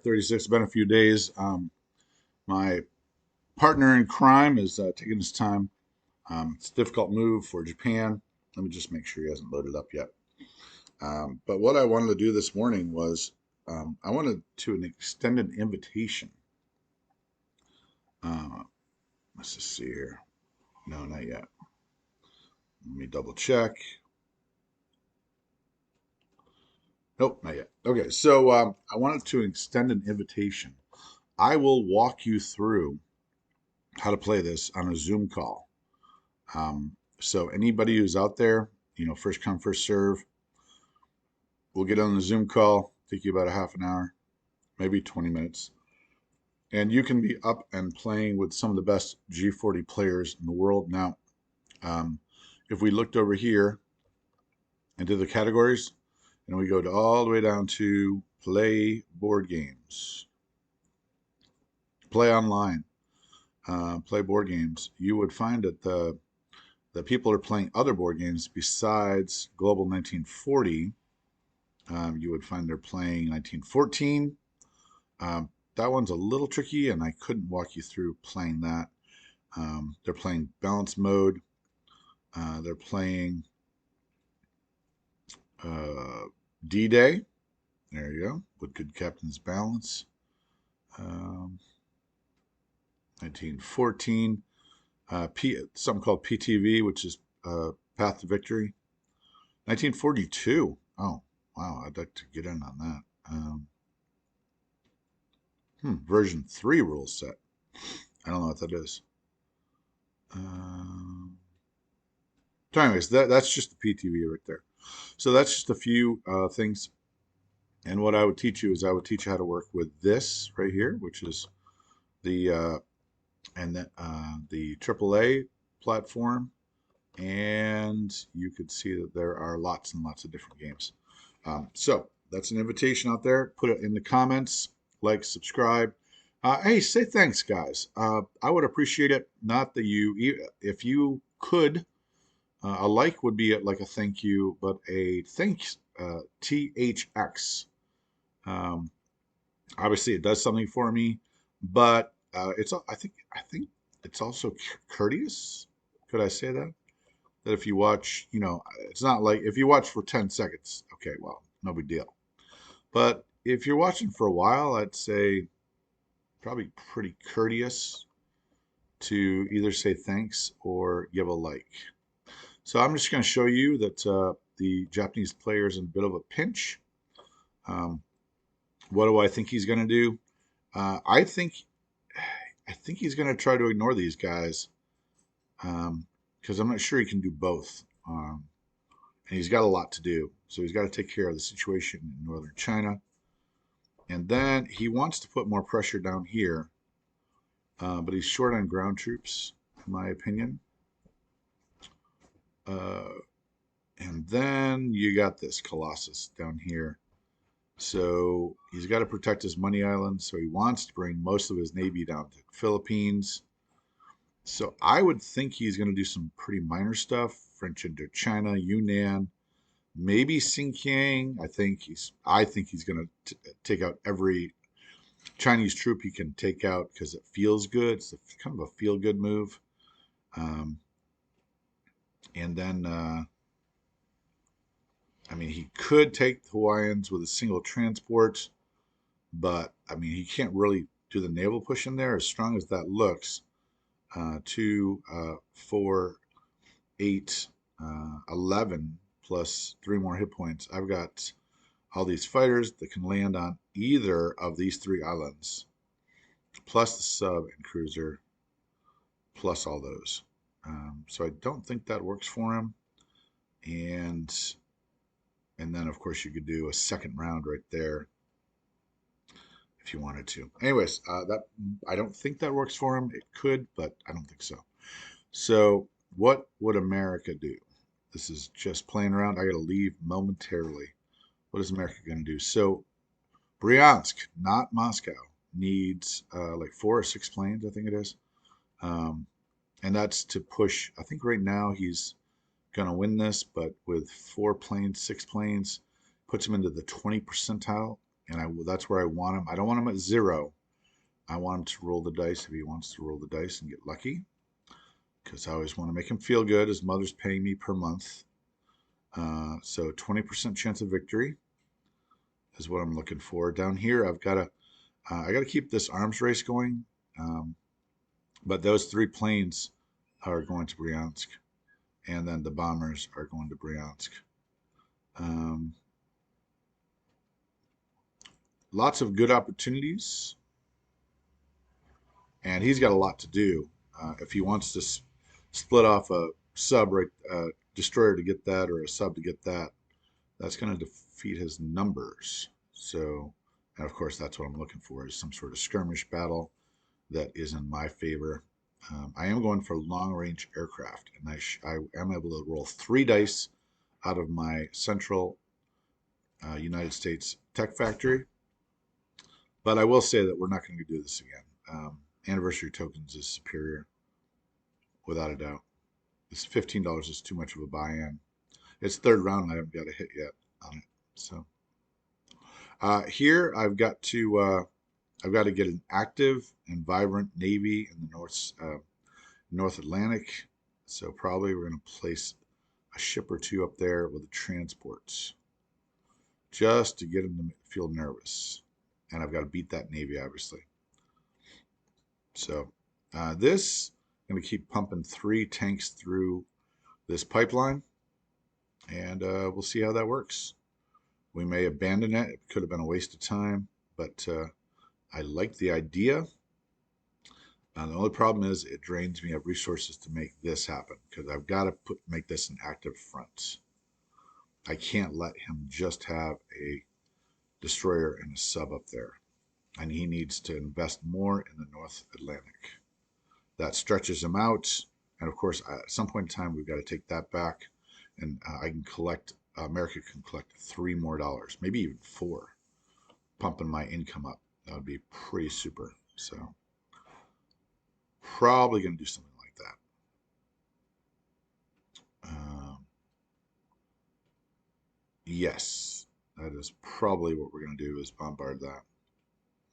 36. Been a few days. My partner in crime is taking his time. It's a difficult move for Japan. Let me just make sure he hasn't loaded up yet. But what I wanted to do this morning was I wanted to extend an invitation. Uh, let's just see here. No, not yet. Let me double check. Nope, not yet. Okay, so I wanted to extend an invitation. I will walk you through how to play this on a Zoom call. So anybody who's out there, first come, first serve, we'll get on the Zoom call, take you about a half an hour, maybe 20 minutes. And you can be up and playing with some of the best G40 players in the world. Now, um, if we looked over here into the categories, and we go all the way down to play board games, play online, play board games, you would find that the people are playing other board games besides Global 1940. You would find they're playing 1914. That one's a little tricky, and I couldn't walk you through playing that. They're playing balance mode. They're playing uh, D-Day. There you go, with good captain's balance. Um, 1914. Something called PTV, which is Path to Victory. 1942. Oh, wow, I'd like to get in on that. Version 3 rule set. I don't know what that is. Um, so anyways, that's just the PTV right there. So that's just a few things. And what I would teach you is I would teach you how to work with this right here, which is the the AAA platform. And you could see that there are lots and lots of different games. So that's an invitation out there. Put it in the comments, like, subscribe. Hey, say thanks, guys. I would appreciate it. Not that if you could, a like would be like a thank you, but a thanks, THX. Um, Obviously, it does something for me, but I think it's also courteous. Could I say that? That if you watch, it's not like if you watch for 10 seconds, okay, well, no big deal. But if you're watching for a while, I'd say probably pretty courteous to either say thanks or give a like. So I'm just going to show you that the Japanese player is in a bit of a pinch. Um, what do I think he's going to do? Uh, I think I think he's going to try to ignore these guys because I'm not sure he can do both. And he's got a lot to do. So he's got to take care of the situation in northern China. And then he wants to put more pressure down here, but he's short on ground troops, in my opinion. Uh, and then you got this Colossus down here. So he's got to protect his money island. So he wants to bring most of his navy down to the Philippines. So I would think he's going to do some pretty minor stuff. French Indochina, Yunnan, maybe Xinjiang. I think he's going to take out every Chinese troop he can take out because it feels good. It's kind of a feel good move. Um, and then, I mean, he could take the Hawaiians with a single transport, but I mean, he can't really do the naval push in there as strong as that looks. 2, 4, 8, 11 plus 3 more hit points. I've got all these fighters that can land on either of these 3 islands, plus the sub and cruiser, plus all those. So I don't think that works for him. And and then of course you could do a second round right there if you wanted to. Anyways, that I don't think that works for him. It could, but I don't think so. So what would America do? This is just playing around. I got to leave momentarily. What is America going to do? So Bryansk, not Moscow, needs like 4 or 6 planes, I think it is. Um, and that's to push. I think right now he's going to win this, but with 4 planes, 6 planes, puts him into the 20 percentile and that's where I want him. I don't want him at 0. I want him to roll the dice if he wants to roll the dice and get lucky, because I always want to make him feel good. His mother's paying me per month. So 20% chance of victory is what I'm looking for. Down here, I got to keep this arms race going. But those 3 planes are going to Bryansk, and then the bombers are going to Bryansk. Lots of good opportunities, and he's got a lot to do. If he wants to split off a sub destroyer to get that, or a sub to get that, that's going to defeat his numbers. So, and of course, that's what I'm looking for, is some sort of skirmish battle that is in my favor. I am going for long-range aircraft, and I am able to roll 3 dice out of my central United States tech factory. But I will say that we're not going to do this again. Anniversary tokens is superior, without a doubt. This $15 is too much of a buy-in. It's 3rd round, and I haven't got a hit yet on it. So here I've got to get an active and vibrant Navy in the North Atlantic. So probably we're going to place a ship or 2 up there with the transports, just to get them to feel nervous. And I've got to beat that Navy, obviously. So this, I'm going to keep pumping 3 tanks through this pipeline, and we'll see how that works. We may abandon it. It could have been a waste of time, but I like the idea. The only problem is it drains me of resources to make this happen, because I've got to make this an active front. I can't let him just have a destroyer and a sub up there, and he needs to invest more in the North Atlantic. That stretches him out, and of course, at some point in time, we've got to take that back, and America can collect $3 more, maybe even 4, pumping my income up. That would be pretty super. So probably going to do something like that. Yes, that is probably what we're going to do, is bombard that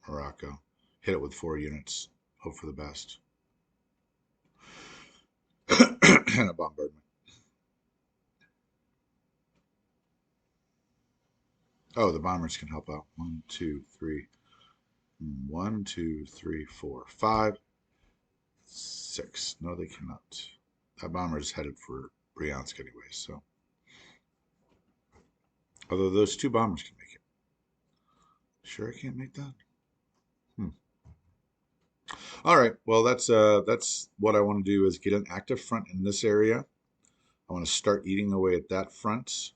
Morocco, hit it with 4 units, hope for the best. And a bombardment. Oh, the bombers can help out. 1, 2, 3. 1, 2, 3, 4, 5, 6. No, they cannot. That bomber is headed for Bryansk anyway, so. Although those 2 bombers can make it. Sure I can't make that? All right. Well, that's what I want to do, is get an active front in this area. I want to start eating away at that front.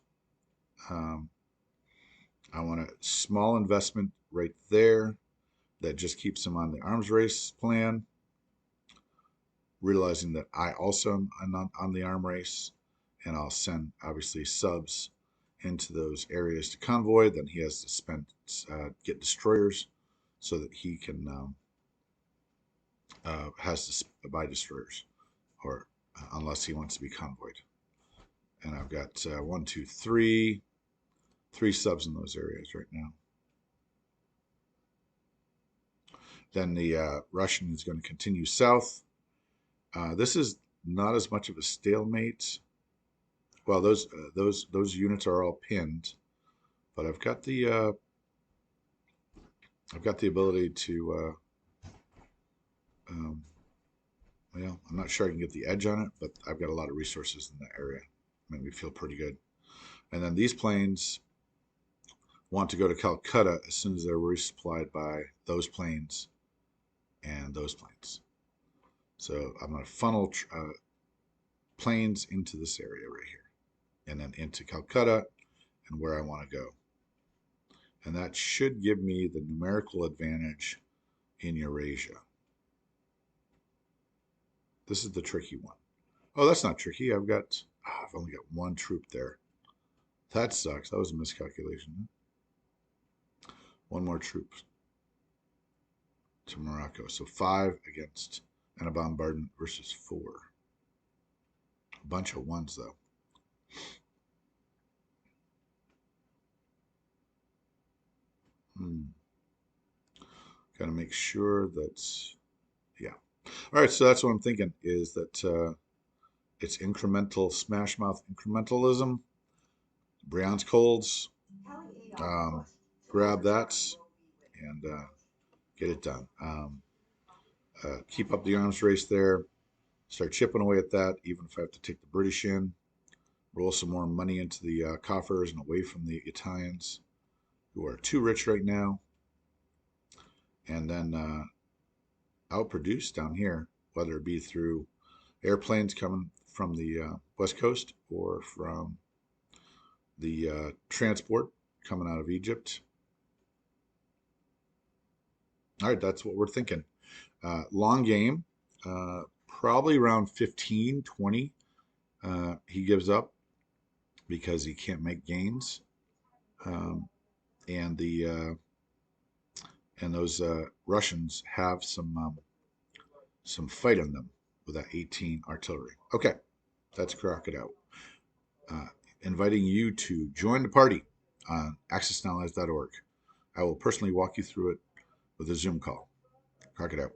I want a small investment right there that just keeps them on the arms race plan, realizing that I also am on the arm race, and I'll send, obviously, subs into those areas to convoy. Then he has to get destroyers so that he can has to buy destroyers, or unless he wants to be convoyed. And I've got 1, 2, 3 subs in those areas right now. Then the Russian is going to continue south. This is not as much of a stalemate. Well, those units are all pinned, but I've got the ability to. Well, I'm not sure I can get the edge on it, but I've got a lot of resources in that area. Make me feel pretty good. And then these planes want to go to Calcutta as soon as they're resupplied by those planes and those planes. So I'm going to funnel planes into this area right here, and then into Calcutta and where I want to go. And that should give me the numerical advantage in Eurasia. This is the tricky one. Oh, that's not tricky. I've only got 1 troop there. That sucks. That was a miscalculation. 1 more troop to Morocco. So 5 against, and a bombardment versus 4. A bunch of 1s, though. Got to make sure that's, yeah. All right, so that's what I'm thinking is that it's incremental Smash Mouth incrementalism. Brion's Colds. Um, grab that and get it done. Keep up the arms race there. Start chipping away at that, even if I have to take the British in. Roll some more money into the coffers and away from the Italians, who are too rich right now. And then outproduce down here, whether it be through airplanes coming from the West Coast or from the transport coming out of Egypt. All right, that's what we're thinking. Long game, probably around 15, 20. He gives up because he can't make gains. Um, and the and those Russians have some fight in them with that 18 artillery. Okay, that's crack it out. Uh, Inviting you to join the party on accessanalyze.org. I will personally walk you through it with a Zoom call. Crack it out.